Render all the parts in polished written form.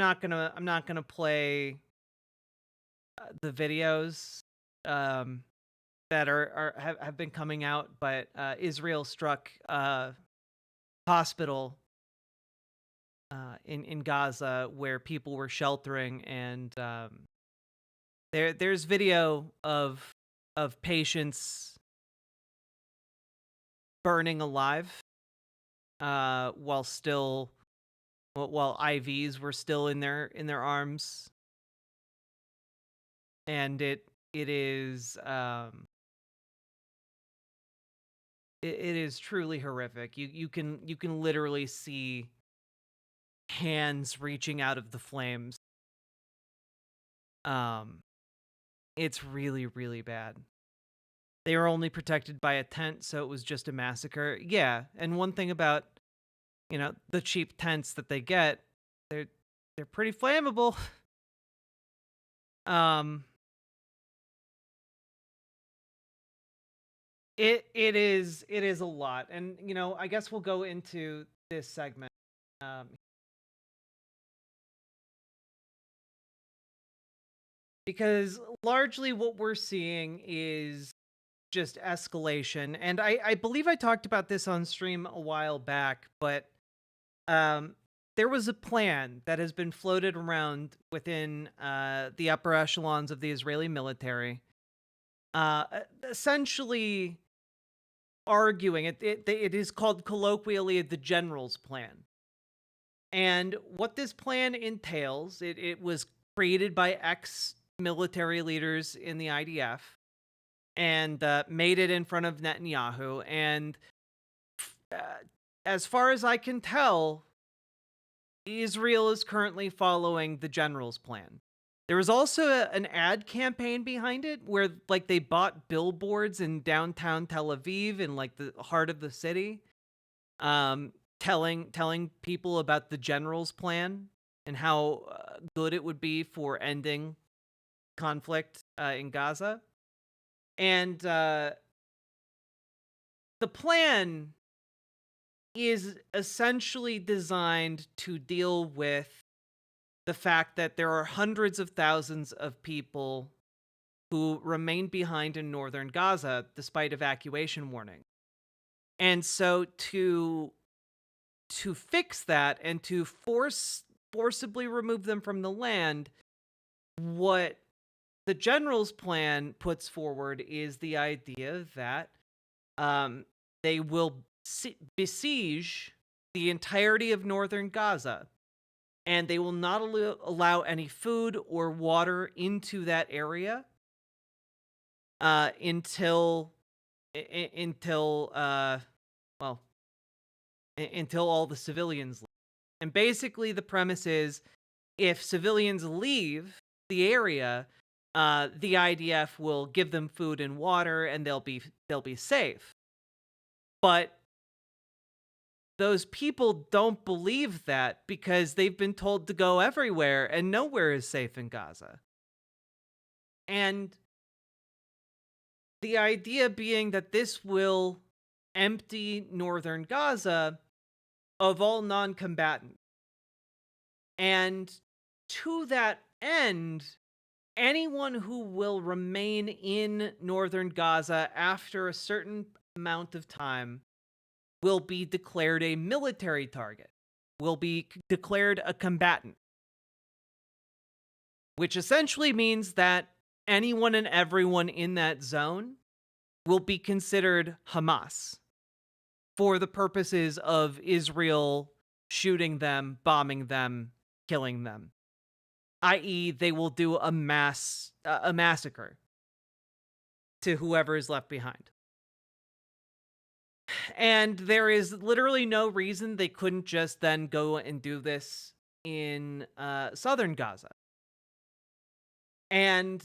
I'm not gonna play the videos um, that have been coming out, but Israel struck a hospital in Gaza where people were sheltering, and there's video of patients burning alive while still while IVs were still in their arms, and it is it is truly horrific. You can literally see hands reaching out of the flames. Um, it's really bad. They were only protected by a tent, so it was just a massacre. Yeah, and one thing about, the cheap tents that they get, they're they're pretty flammable. Um, it is a lot, and I guess we'll go into this segment. Um, because largely what we're seeing is just escalation. And I believe I talked about this on stream a while back, but um, there was a plan that has been floated around within the upper echelons of the Israeli military, uh, essentially arguing it is called colloquially the general's plan. And what this plan entails, it was created by ex military leaders in the IDF and made it in front of Netanyahu. And uh, as far as I can tell, Israel is currently following the general's plan. There was also an ad campaign behind it where like they bought billboards in downtown Tel Aviv in like the heart of the city, telling people about the general's plan and how good it would be for ending conflict in Gaza. And the plan is essentially designed to deal with the fact that there are hundreds of thousands of people who remain behind in northern Gaza despite evacuation warning. And so to fix that and to forcibly remove them from the land, what the general's plan puts forward is the idea that um, they will besiege the entirety of northern Gaza, and they will not allow any food or water into that area until until well until all the civilians leave. And basically, the premise is if civilians leave the area, the IDF will give them food and water, and they'll be safe. But those people don't believe that because they've been told to go everywhere, and nowhere is safe in Gaza. And the idea being that this will empty northern Gaza of all non-combatants. And to that end, anyone who will remain in northern Gaza after a certain amount of time will be declared a military target, will be declared a combatant, which essentially means that anyone and everyone in that zone will be considered Hamas for the purposes of Israel shooting them, bombing them, killing them. I.e., they will do a massacre to whoever is left behind. And there is literally no reason they couldn't just then go and do this in southern Gaza. And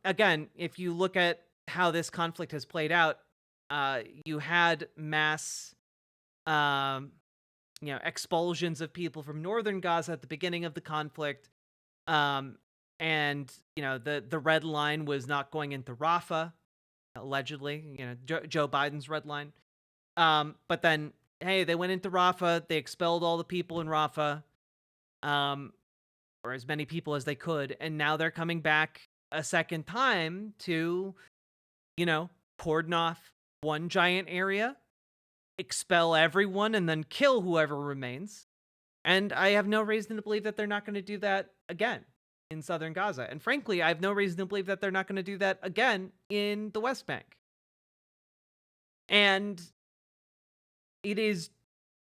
again, if you look at how this conflict has played out, you had mass, expulsions of people from northern Gaza at the beginning of the conflict. And the red line was not going into Rafah, allegedly. Joe Biden's red line. But then, hey, they went into Rafah. They expelled all the people in Rafah. or as many people as they could, and now they're coming back a second time to, you know, cordon off one giant area, expel everyone, and then kill whoever remains. And I have no reason to believe that they're not going to do that again in southern Gaza. And frankly, I have no reason to believe that they're not going to do that again in the West Bank. And it is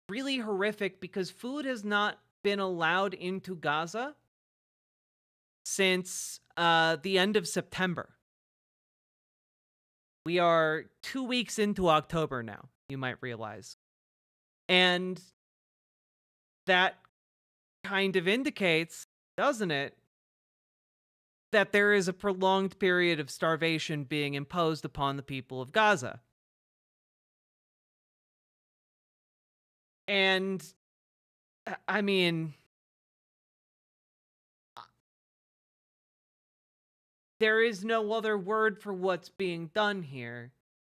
really horrific because food has not been allowed into Gaza since the end of September. We are 2 weeks into October now, you might realize. And that kind of indicates, doesn't it, that there is a prolonged period of starvation being imposed upon the people of Gaza. And, I mean, there is no other word for what's being done here.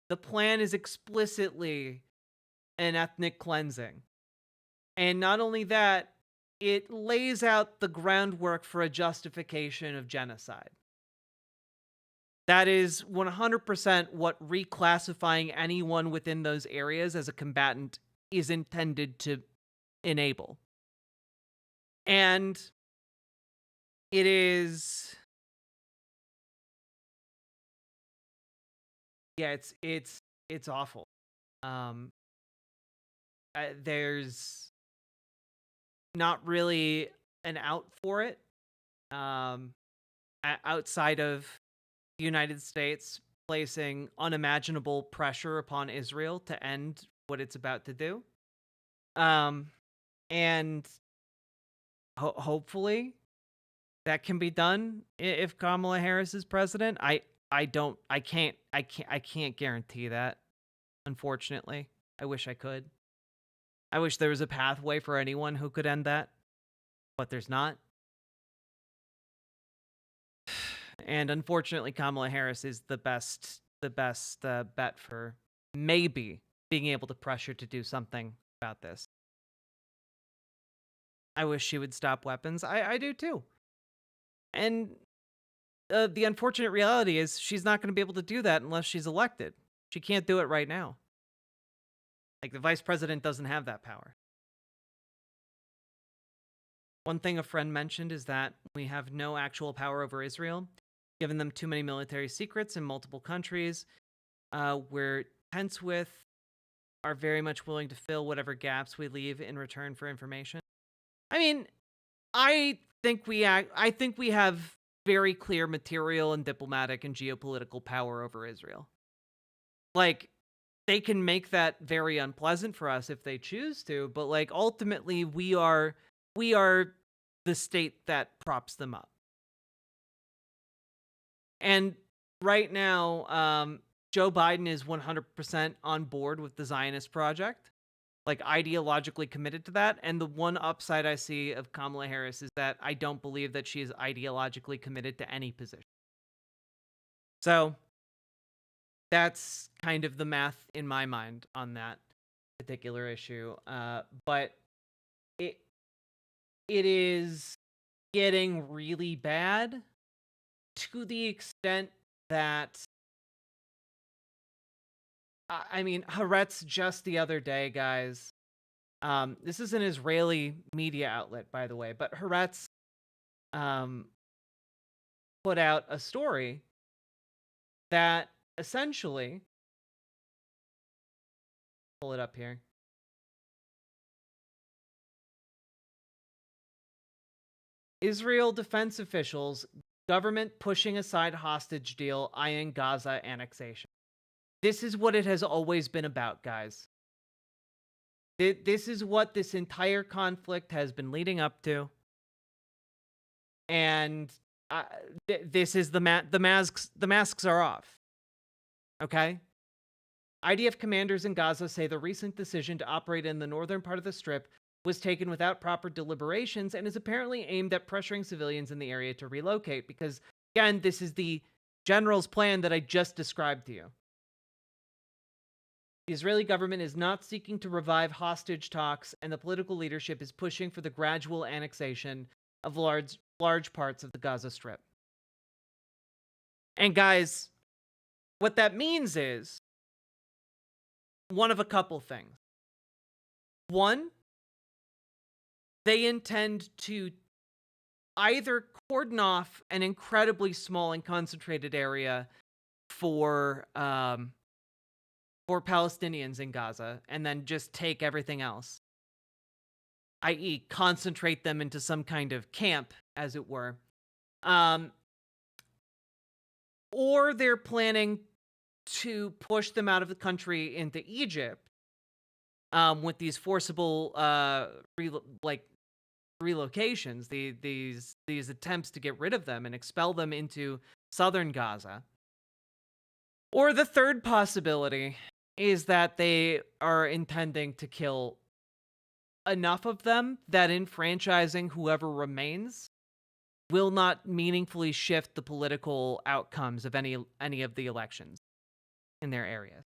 The plan is explicitly an ethnic cleansing. And not only that, it lays out the groundwork for a justification of genocide. That is 100% what reclassifying anyone within those areas as a combatant is intended to enable. And it is, yeah, it's awful. There's not really an out for it, outside of the United States placing unimaginable pressure upon Israel to end what it's about to do. And hopefully that can be done if Kamala Harris is president. I can't guarantee that. Unfortunately, I wish I could. I wish there was a pathway for anyone who could end that, but there's not. And unfortunately, Kamala Harris is the best bet for maybe being able to pressure to do something about this. I wish she would stop weapons. I do too. And the unfortunate reality is she's not going to be able to do that unless she's elected. She can't do it right now. Like, the vice president doesn't have that power. One thing a friend mentioned is that we have no actual power over Israel, given them too many military secrets in multiple countries. We're tense with, are very much willing to fill whatever gaps we leave in return for information. I mean, I think we have very clear material and diplomatic and geopolitical power over Israel. Like, they can make that very unpleasant for us if they choose to, but like, ultimately we are the state that props them up. And right now, Joe Biden is 100% on board with the Zionist project, like ideologically committed to that. And the one upside I see of Kamala Harris is that I don't believe that she is ideologically committed to any position. So that's kind of the math in my mind on that particular issue. But it is getting really bad to the extent that, I mean, Haaretz just the other day, guys. This is an Israeli media outlet, by the way, but Haaretz put out a story that essentially, pull it up here. Israel defense officials, government pushing aside hostage deal, eyeing Gaza annexation. This is what it has always been about, guys. This is what this entire conflict has been leading up to. And this is the masks are off. Okay? IDF commanders in Gaza say the recent decision to operate in the northern part of the Strip was taken without proper deliberations and is apparently aimed at pressuring civilians in the area to relocate because, again, this is the general's plan that I just described to you. The Israeli government is not seeking to revive hostage talks, and the political leadership is pushing for the gradual annexation of large parts of the Gaza Strip. And guys, what that means is one of a couple things. One, they intend to either cordon off an incredibly small and concentrated area for Palestinians in Gaza and then just take everything else, i.e. concentrate them into some kind of camp, as it were. Or they're planning to push them out of the country into Egypt with these forcible relocations, these attempts to get rid of them and expel them into southern Gaza. Or the third possibility is that they are intending to kill enough of them that enfranchising whoever remains will not meaningfully shift the political outcomes of any of the elections in their areas.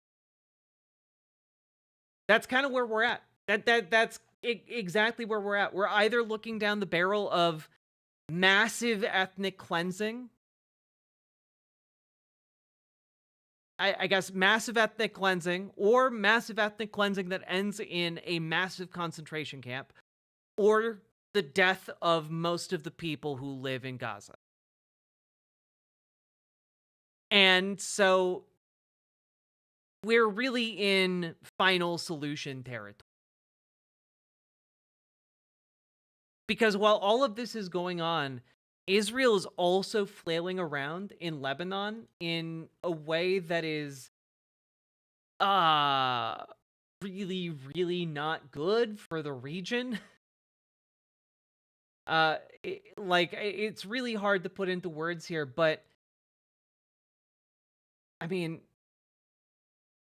That's kind of where we're at. That's exactly where we're at. We're either looking down the barrel of massive ethnic cleansing. I guess massive ethnic cleansing, or massive ethnic cleansing that ends in a massive concentration camp, or the death of most of the people who live in Gaza. And so we're really in final solution territory. Because while all of this is going on, Israel is also flailing around in Lebanon in a way that is really, really not good for the region. It's really hard to put into words here, but I mean,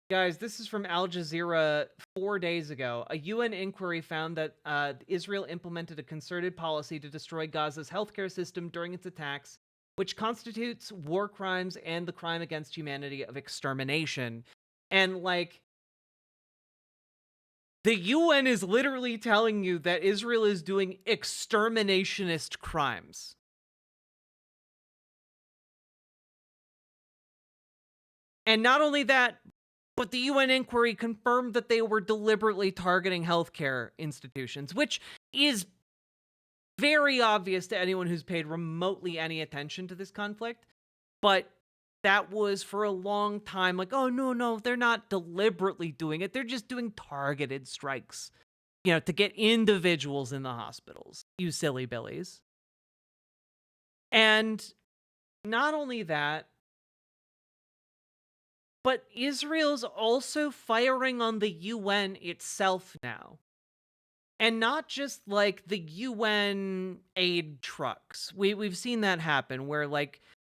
guys, this is from Al Jazeera 4 days ago. A UN inquiry found that Israel implemented a concerted policy to destroy Gaza's healthcare system during its attacks, which constitutes war crimes and the crime against humanity of extermination. And, the UN is literally telling you that Israel is doing exterminationist crimes. And not only that, but the UN inquiry confirmed that they were deliberately targeting healthcare institutions, which is very obvious to anyone who's paid remotely any attention to this conflict. But that was for a long time like, oh, no, they're not deliberately doing it. They're just doing targeted strikes, to get individuals in the hospitals, you silly billies. And not only that, but Israel's also firing on the UN itself now. And not just the UN aid trucks. We've seen that happen where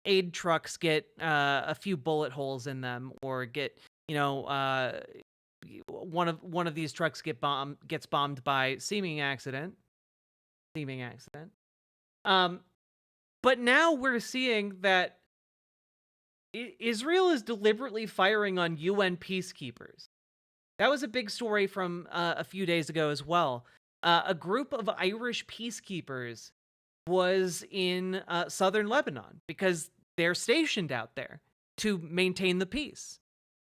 aid trucks get a few bullet holes in them, or get one of these trucks gets bombed by seeming accident. But now we're seeing that Israel is deliberately firing on UN peacekeepers. That was a big story from a few days ago as well. A group of Irish peacekeepers was in southern Lebanon because they're stationed out there to maintain the peace.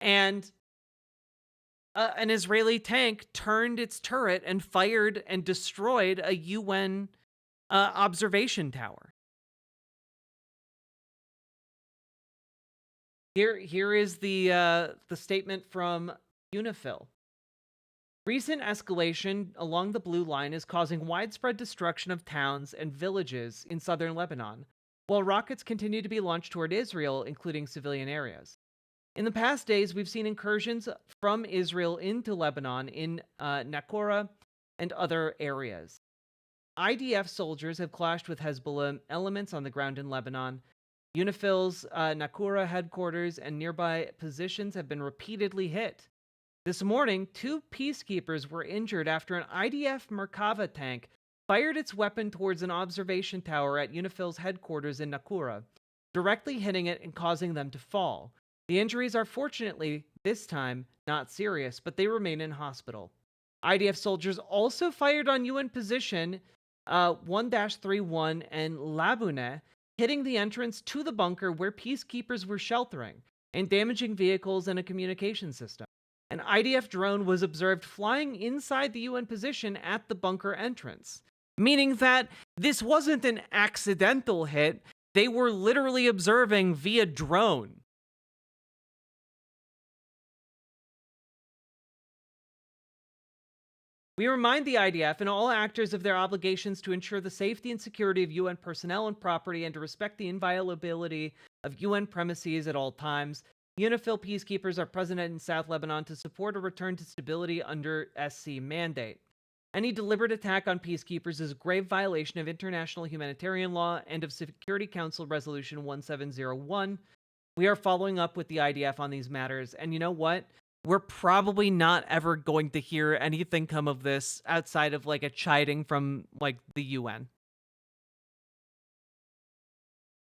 And an Israeli tank turned its turret and fired and destroyed a UN observation tower. Here is the statement from UNIFIL. Recent escalation along the Blue Line is causing widespread destruction of towns and villages in southern Lebanon, while rockets continue to be launched toward Israel, including civilian areas. In the past days, we've seen incursions from Israel into Lebanon in Naqoura and other areas. IDF soldiers have clashed with Hezbollah elements on the ground in Lebanon. UNIFIL's Naqoura headquarters and nearby positions have been repeatedly hit. This morning, 2 peacekeepers were injured after an IDF Merkava tank fired its weapon towards an observation tower at UNIFIL's headquarters in Naqoura, directly hitting it and causing them to fall. The injuries are fortunately, this time, not serious, but they remain in hospital. IDF soldiers also fired on UN position 1-31 and Labune, hitting the entrance to the bunker where peacekeepers were sheltering and damaging vehicles and a communication system. An IDF drone was observed flying inside the UN position at the bunker entrance, meaning that this wasn't an accidental hit. They were literally observing via drone. We remind the IDF and all actors of their obligations to ensure the safety and security of UN personnel and property and to respect the inviolability of UN premises at all times. UNIFIL peacekeepers are present in South Lebanon to support a return to stability under SC mandate. Any deliberate attack on peacekeepers is a grave violation of international humanitarian law and of Security Council Resolution 1701. We are following up with the IDF on these matters, and you know what? We're probably not ever going to hear anything come of this outside of like a chiding from like the UN.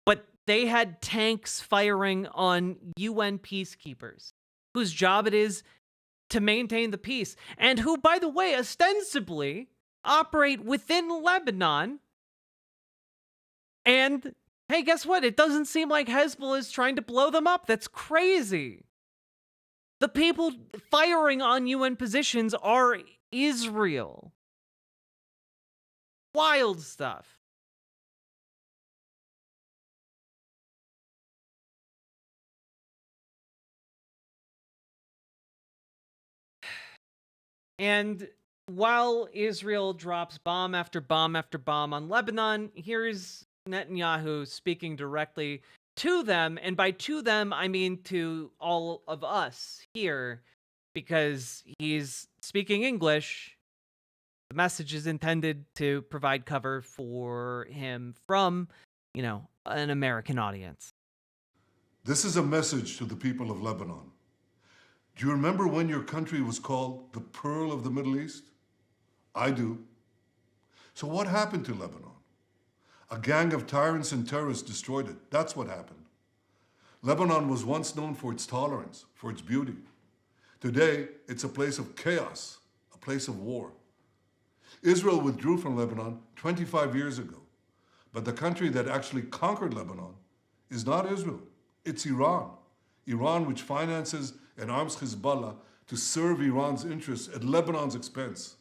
But they had tanks firing on UN peacekeepers whose job it is to maintain the peace and who, by the way, ostensibly operate within Lebanon. And hey, guess what? It doesn't seem like Hezbollah is trying to blow them up. That's crazy. The people firing on UN positions are Israel. Wild stuff. And while Israel drops bomb after bomb after bomb on Lebanon, here's Netanyahu speaking directly to them. And by to them, I mean to all of us here, because he's speaking English. The message is intended to provide cover for him from, an American audience. This is a message to the people of Lebanon. Do you remember when your country was called the Pearl of the Middle East? I do. So what happened to Lebanon? A gang of tyrants and terrorists destroyed it. That's what happened. Lebanon was once known for its tolerance, for its beauty. Today, it's a place of chaos, a place of war. Israel withdrew from Lebanon 25 years ago, but the country that actually conquered Lebanon is not Israel, it's Iran. Iran, which finances and arms Hezbollah to serve Iran's interests at Lebanon's expense.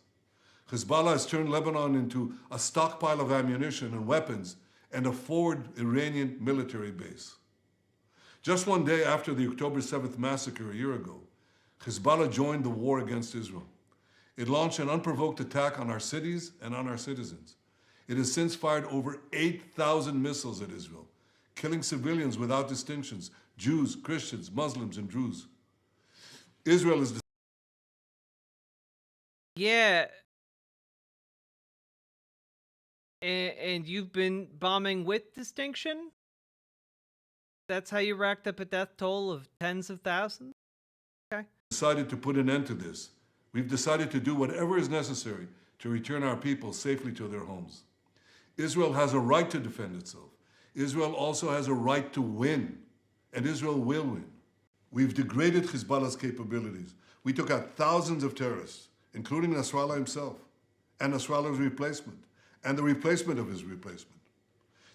Hezbollah has turned Lebanon into a stockpile of ammunition and weapons and a forward Iranian military base. Just one day after the October 7th massacre a year ago, Hezbollah joined the war against Israel. It launched an unprovoked attack on our cities and on our citizens. It has since fired over 8,000 missiles at Israel, killing civilians without distinctions, Jews, Christians, Muslims, and Druze. Israel is... Yeah. And you've been bombing with distinction? That's how you racked up a death toll of tens of thousands? Okay. Decided to put an end to this. We've decided to do whatever is necessary to return our people safely to their homes. Israel has a right to defend itself. Israel also has a right to win, and Israel will win. We've degraded Hezbollah's capabilities. We took out thousands of terrorists, including Nasrallah himself, and Nasrallah's replacement, and the replacement of his replacement.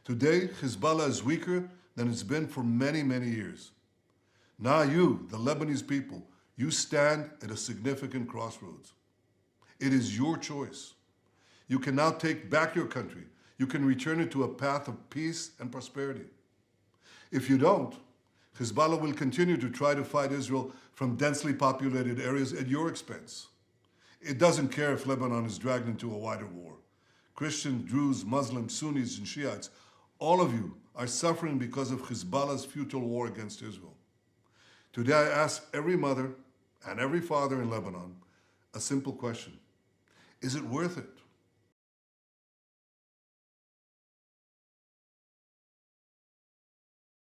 Today, Hezbollah is weaker than it's been for many, many years. Now you, the Lebanese people, you stand at a significant crossroads. It is your choice. You can now take back your country. You can return it to a path of peace and prosperity. If you don't, Hezbollah will continue to try to fight Israel from densely populated areas at your expense. It doesn't care if Lebanon is dragged into a wider war. Christians, Druze, Muslims, Sunnis, and Shiites, all of you are suffering because of Hezbollah's futile war against Israel. Today I ask every mother and every father in Lebanon a simple question. Is it worth it?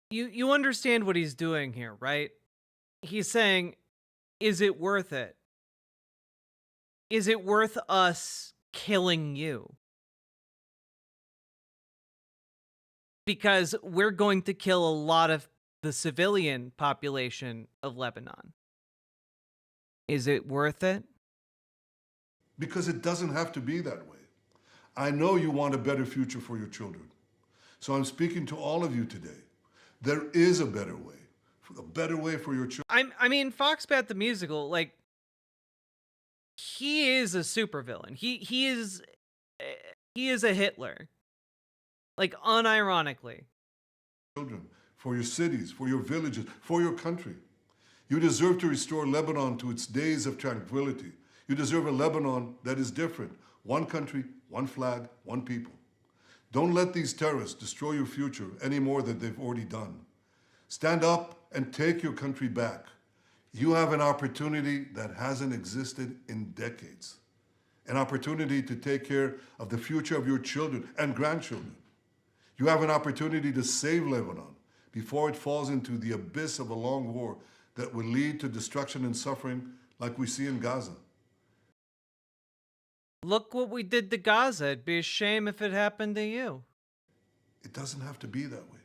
You understand what he's doing here, right? He's saying, is it worth it? Is it worth us killing you? Because we're going to kill a lot of the civilian population of Lebanon. Is it worth it? Because it doesn't have to be that way. I know you want a better future for your children. So I'm speaking to all of you today. There is a better way for your children. I mean, Foxbat the musical, like, he is a supervillain. He is a Hitler. Like, unironically. For your cities, for your villages, for your country. You deserve to restore Lebanon to its days of tranquility. You deserve a Lebanon that is different. One country, one flag, one people. Don't let these terrorists destroy your future any more than they've already done. Stand up and take your country back. You have an opportunity that hasn't existed in decades. An opportunity to take care of the future of your children and grandchildren. You have an opportunity to save Lebanon before it falls into the abyss of a long war that will lead to destruction and suffering like we see in Gaza. Look what we did to Gaza. It'd be a shame if it happened to you. It doesn't have to be that way.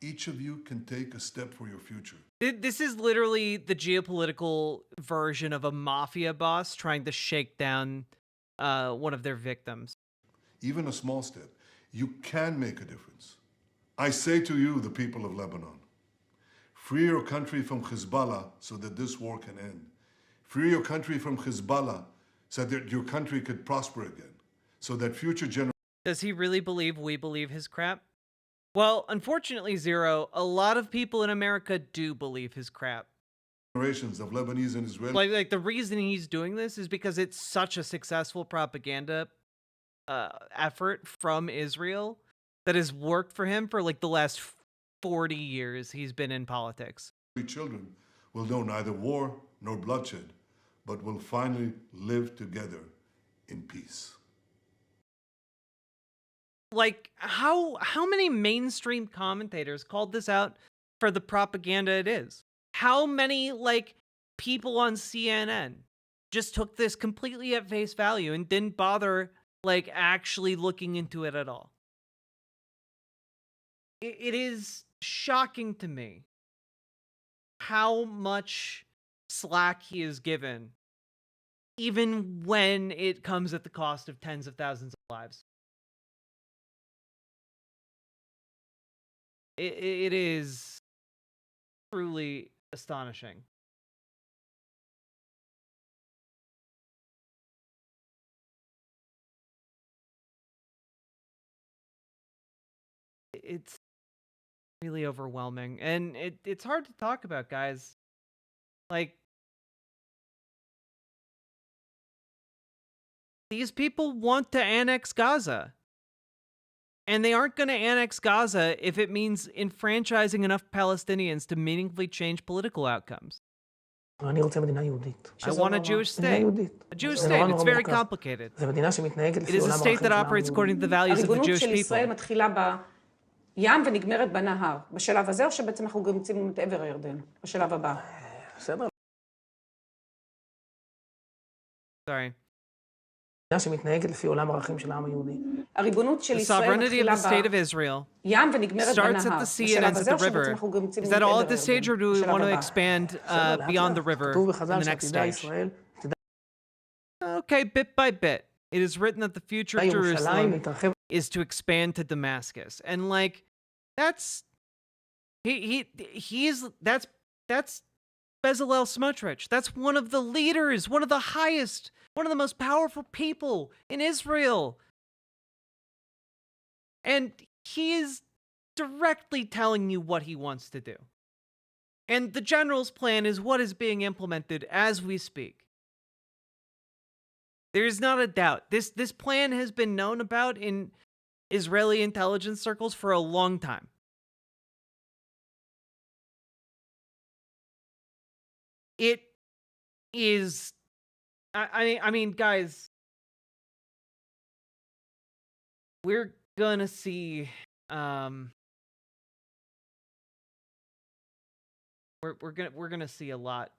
Each of you can take a step for your future. This is literally the geopolitical version of a mafia boss trying to shake down one of their victims. Even a small step. You can make a difference. I say to you, the people of Lebanon, free your country from Hezbollah so that this war can end. Free your country from Hezbollah so that your country could prosper again, so that future generations... Does he really believe we believe his crap? Well, unfortunately, Zero, a lot of people in America do believe his crap. Generations of Lebanese and Israelis... Like the reason he's doing this is because it's such a successful propaganda effort from Israel that has worked for him for like the last 40 years he's been in politics. Children will know neither war nor bloodshed, but will finally live together in peace. Like, how many mainstream commentators called this out for the propaganda it is? How many, like, people on CNN just took this completely at face value and didn't bother, like, actually looking into it at all? It is shocking to me how much slack he is given, even when it comes at the cost of tens of thousands of lives. It is truly astonishing. It's really overwhelming, and it's hard to talk about, guys. Like, these people want to annex Gaza. And they aren't going to annex Gaza if it means enfranchising enough Palestinians to meaningfully change political outcomes. I want a Jewish state. A Jewish state. It's very complicated. It is a state that operates according to the values of the Jewish people. ים ונגמרת בנהר. בשלב הזה, או שבעצם אנחנו גם יוצאים את עבר הירדן? בשלב הבא. בסדר. Sorry. שמתנהגת לפי עולם הערכים של העם היהודי. הריבונות של ישראל מתחילה בים ונגמרת בנהר. בשלב הזה, או שבעצם אנחנו גם יוצאים את עבר הירדן? בשלב הבא. Okay, bit by bit. It is written that the future of Jerusalem is to expand to Damascus. And like, that's that's Bezalel Smotrich. That's one of the leaders, one of the highest, one of the most powerful people in Israel. And he is directly telling you what he wants to do. And the general's plan is what is being implemented as we speak. There's not a doubt. This plan has been known about in Israeli intelligence circles for a long time. It is... I mean, guys, we're gonna see... We're gonna see a lot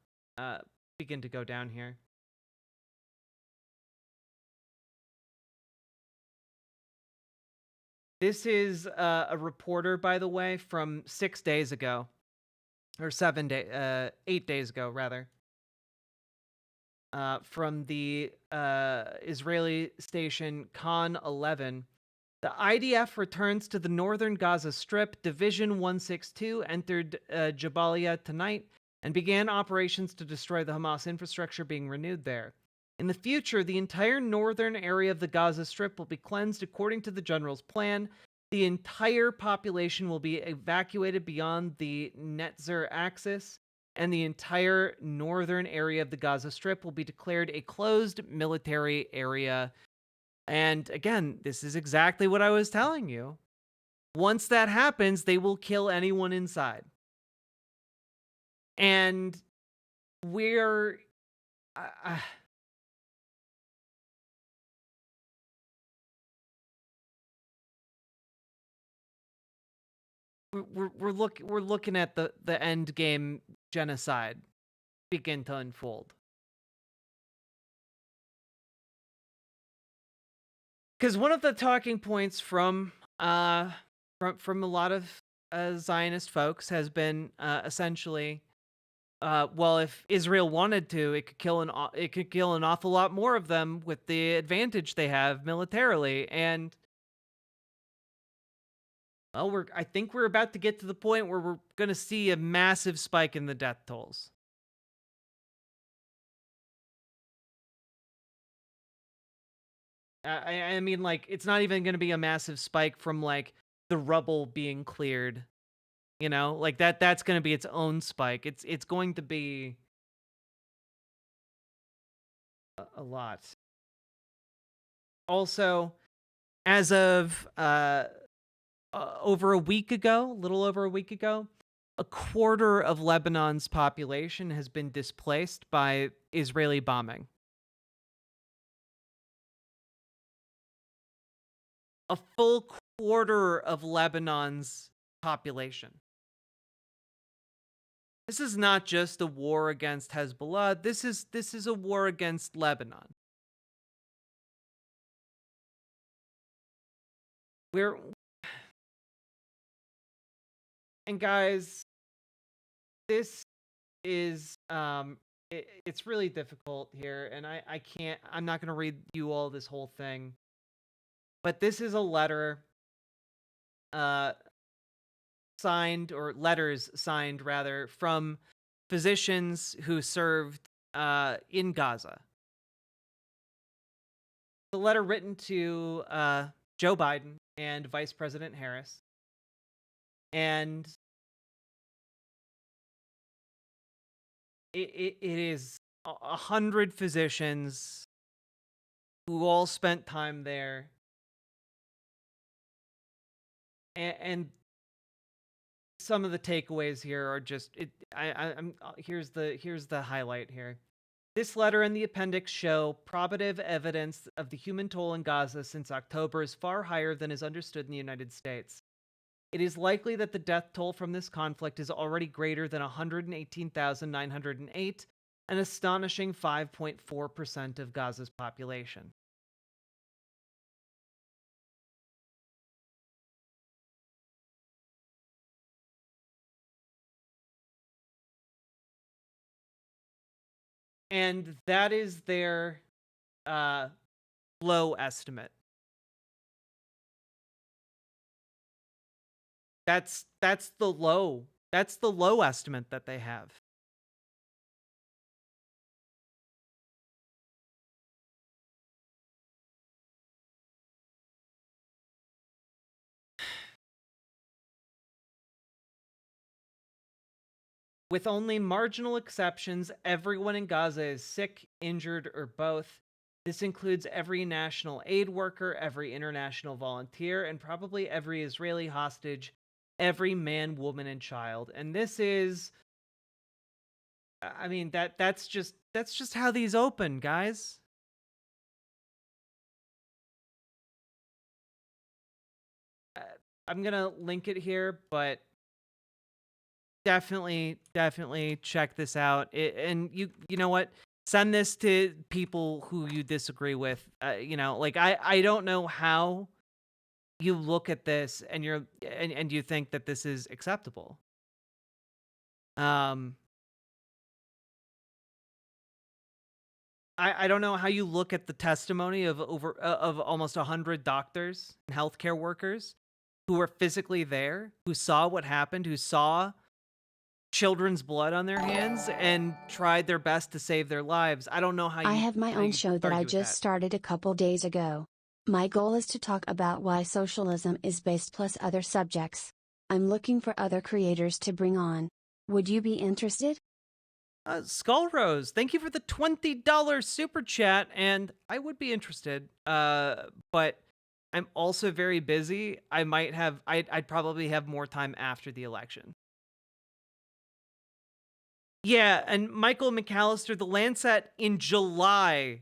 begin to go down here. This is a reporter, by the way, from 6 days ago, or 8 days ago, rather. from the Israeli station Khan 11. The IDF returns to the northern Gaza Strip. Division 162 entered Jabalia tonight and began operations to destroy the Hamas infrastructure being renewed there. In the future, the entire northern area of the Gaza Strip will be cleansed according to the general's plan. The entire population will be evacuated beyond the Netzer axis, and the entire northern area of the Gaza Strip will be declared a closed military area. And again, this is exactly what I was telling you. Once that happens, they will kill anyone inside. And we're... we're looking at the endgame genocide begin to unfold. Because one of the talking points from a lot of Zionist folks has been essentially, well, if Israel wanted to, it could kill an awful lot more of them with the advantage they have militarily. And well, I think we're about to get to the point where we're going to see a massive spike in the death tolls. I mean, like, it's not even going to be a massive spike from, like, the rubble being cleared. You know? Like, that's going to be its own spike. It's going to be a lot. Also, as of over a week ago, a little over a week ago, a quarter of Lebanon's population has been displaced by Israeli bombing. A full quarter of Lebanon's population. This is not just a war against Hezbollah. This is a war against Lebanon. And guys, this is it's really difficult here, and I'm not going to read you all this whole thing. But this is a letter signed, or letters signed rather, from physicians who served in Gaza. The letter written to Joe Biden and Vice President Harris. And it is 100 physicians who all spent time there. And some of the takeaways here are just here's the highlight here. This letter and the appendix show probative evidence of the human toll in Gaza since October is far higher than is understood in the United States. It is likely that the death toll from this conflict is already greater than 118,908, an astonishing 5.4% of Gaza's population. And that is their low estimate. That's the low estimate that they have. With only marginal exceptions, everyone in Gaza is sick, injured, or both. This includes every national aid worker, every international volunteer, and probably every Israeli hostage, every man, woman, and child. And this is, I mean, that's just how these open, guys. I'm gonna link it here, but definitely check this out. And you know what? Send this to people who you disagree with. You know, like I don't know how you look at this and and you think that this is acceptable. I don't know how you look at the testimony of of almost 100 doctors and healthcare workers who were physically there, who saw what happened, who saw children's blood on their hands and tried their best to save their lives. I don't know how I you have my own show that I just started a couple days ago. My goal is to talk about why socialism is based plus other subjects. I'm looking for other creators to bring on. Would you be interested? Skull Rose, thank you for the $20 super chat, and I would be interested. But I'm also very busy. I'd probably have more time after the election. Yeah, and Michael McAllister, the Lancet in July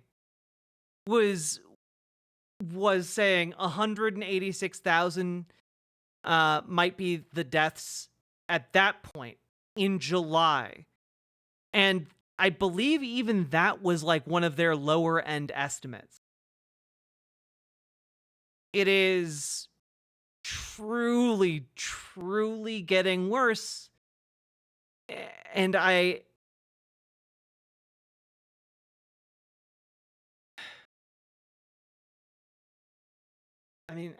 was saying 186,000 might be the deaths at that point in July. And I believe even that was like one of their lower end estimates. It is truly, truly getting worse. And I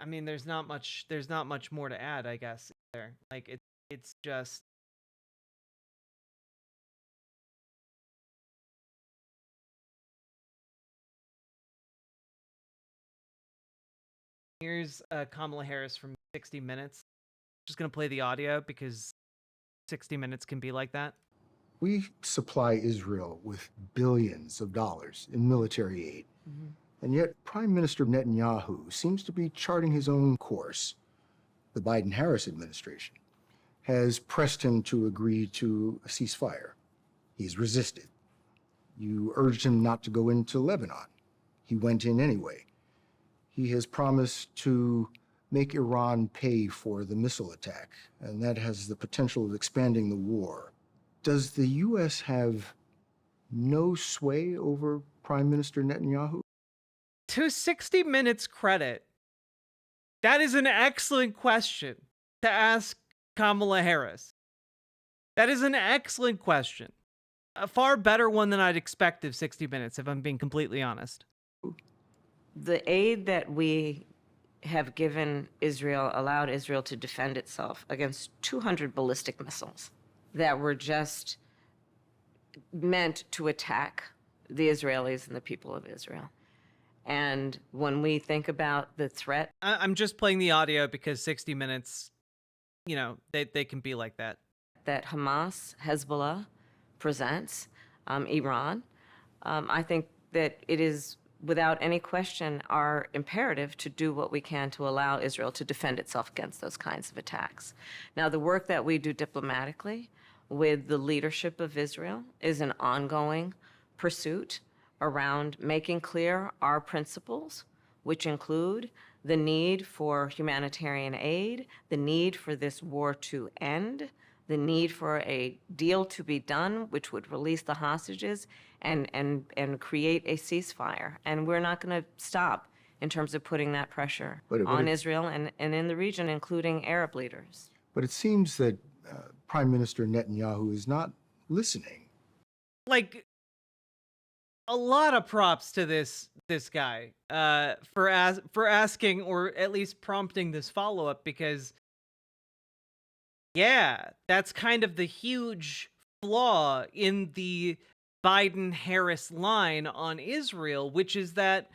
mean, there's not much more to add, I guess, there. Like, it's just... Here's Kamala Harris from 60 Minutes. Just going to play the audio because 60 Minutes can be like that. We supply Israel with billions of dollars in military aid. Mm-hmm. And yet Prime Minister Netanyahu seems to be charting his own course. The Biden-Harris administration has pressed him to agree to a ceasefire. He's resisted. You urged him not to go into Lebanon. He went in anyway. He has promised to make Iran pay for the missile attack, and that has the potential of expanding the war. Does the U.S. have no sway over Prime Minister Netanyahu? To 60 Minutes credit, that is an excellent question to ask Kamala Harris. That is an excellent question. A far better one than I'd expect of 60 Minutes, if I'm being completely honest. The aid that we have given Israel allowed Israel to defend itself against 200 ballistic missiles that were just meant to attack the Israelis and the people of Israel. And when we think about the threat... I'm just playing the audio because 60 Minutes, you know, they can be like that. That Hamas, Hezbollah presents, Iran, I think that it is, without any question, our imperative to do what we can to allow Israel to defend itself against those kinds of attacks. Now, the work that we do diplomatically with the leadership of Israel is an ongoing pursuit around making clear our principles, which include the need for humanitarian aid, the need for this war to end, the need for a deal to be done, which would release the hostages and create a ceasefire. And we're not going to stop in terms of putting that pressure on Israel and in the region, including Arab leaders. But it seems that Prime Minister Netanyahu is not listening. Like, a lot of props to this guy for asking, or at least prompting, this follow-up, because yeah, that's kind of the huge flaw in the Biden-Harris line on Israel, which is that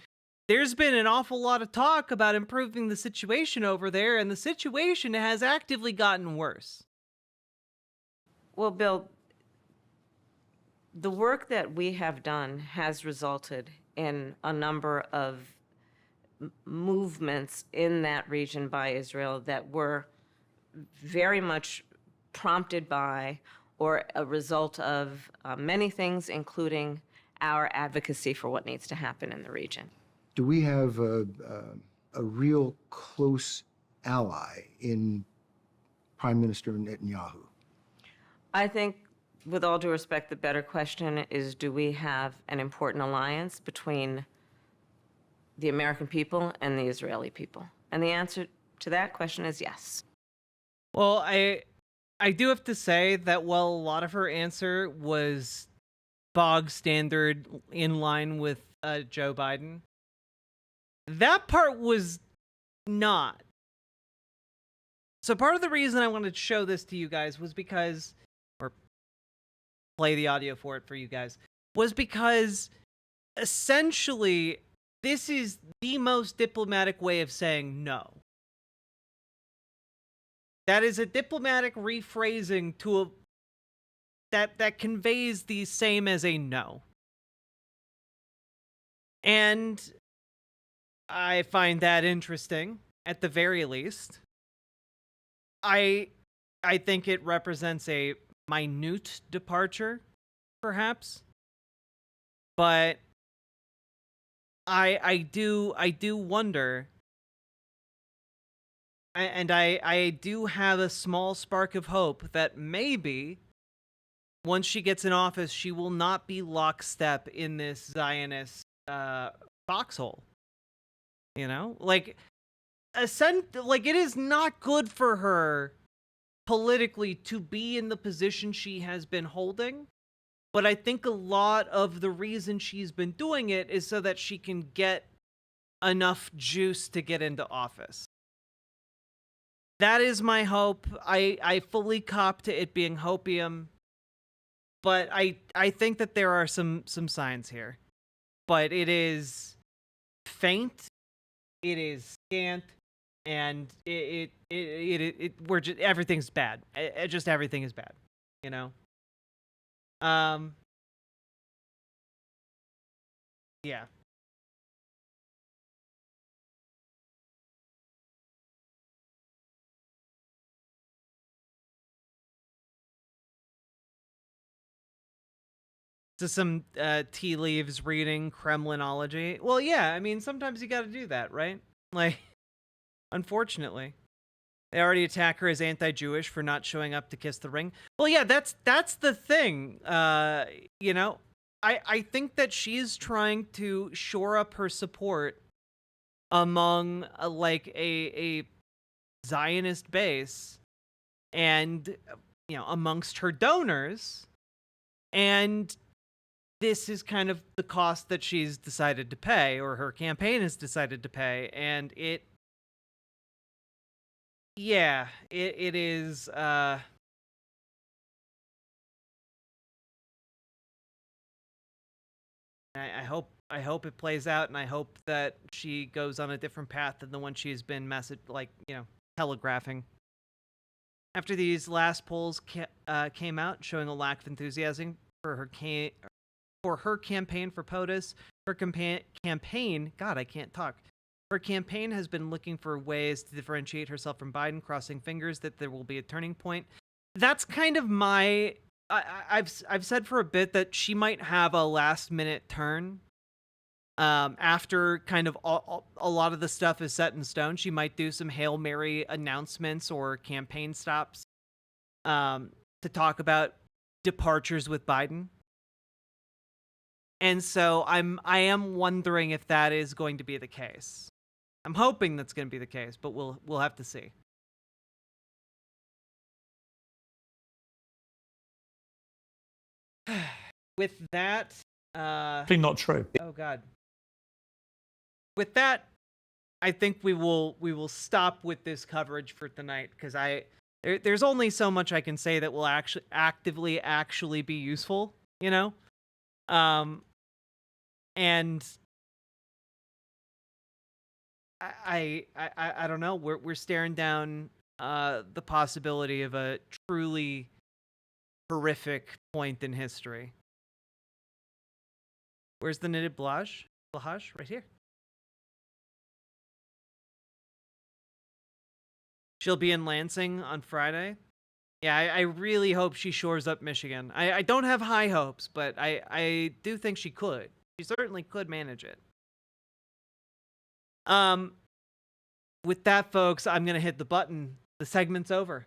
there's been an awful lot of talk about improving the situation over there, and the situation has actively gotten worse. Well, Bill, the work that we have done has resulted in a number of movements in that region by Israel that were very much prompted by or a result of many things, including our advocacy for what needs to happen in the region. Do we have a real close ally in Prime Minister Netanyahu? I think, with all due respect, the better question is, do we have an important alliance between the American people and the Israeli people? And the answer to that question is yes. Well, I do have to say that while a lot of her answer was bog standard in line with Joe Biden. That part was not. So part of the reason I wanted to show this to you guys was because, or play the audio for it for you guys, was because essentially this is the most diplomatic way of saying no. That is a diplomatic rephrasing to a that conveys the same as a no. And I find that interesting, at the very least. I think it represents a minute departure, perhaps. But I do wonder, and I do have a small spark of hope that maybe once she gets in office, she will not be lockstep in this Zionist foxhole. You know, like it is not good for her politically to be in the position she has been holding. But I think a lot of the reason she's been doing it is so that she can get enough juice to get into office. That is my hope. I fully cop to it being hopium. But I think that there are some signs here. But it is faint, it is scant, and we're just, everything's bad. Just everything is bad, you know? Yeah. To some tea leaves reading, Kremlinology. Well, yeah, I mean, sometimes you got to do that, right? Like, unfortunately. They already attack her as anti-Jewish for not showing up to kiss the ring. Well, yeah, that's the thing. You know, I think that she's trying to shore up her support among like a Zionist base and, you know, amongst her donors. And this is kind of the cost that she's decided to pay, or her campaign has decided to pay. And it is, I hope it plays out, and I hope that she goes on a different path than the one she's been telegraphing. After these last polls came out showing a lack of enthusiasm for her campaign for POTUS, her campaign, God, I can't talk. Her campaign has been looking for ways to differentiate herself from Biden, crossing fingers that there will be a turning point. That's kind of my... I've said for a bit that she might have a last-minute turn. After kind of a lot of the stuff is set in stone, she might do some Hail Mary announcements or campaign stops to talk about departures with Biden. And so I am wondering if that is going to be the case. I'm hoping that's going to be the case, but we'll have to see. With that, not true. Oh God. With that, I think we will stop with this coverage for tonight, because there's only so much I can say that will actually be useful, you know? And I don't know. We're staring down the possibility of a truly horrific point in history. Where's the knitted blush? Blush right here. She'll be in Lansing on Friday. Yeah, I really hope she shores up Michigan. I don't have high hopes, but I do think she could. She certainly could manage it. With that, folks, I'm going to hit the button. The segment's over.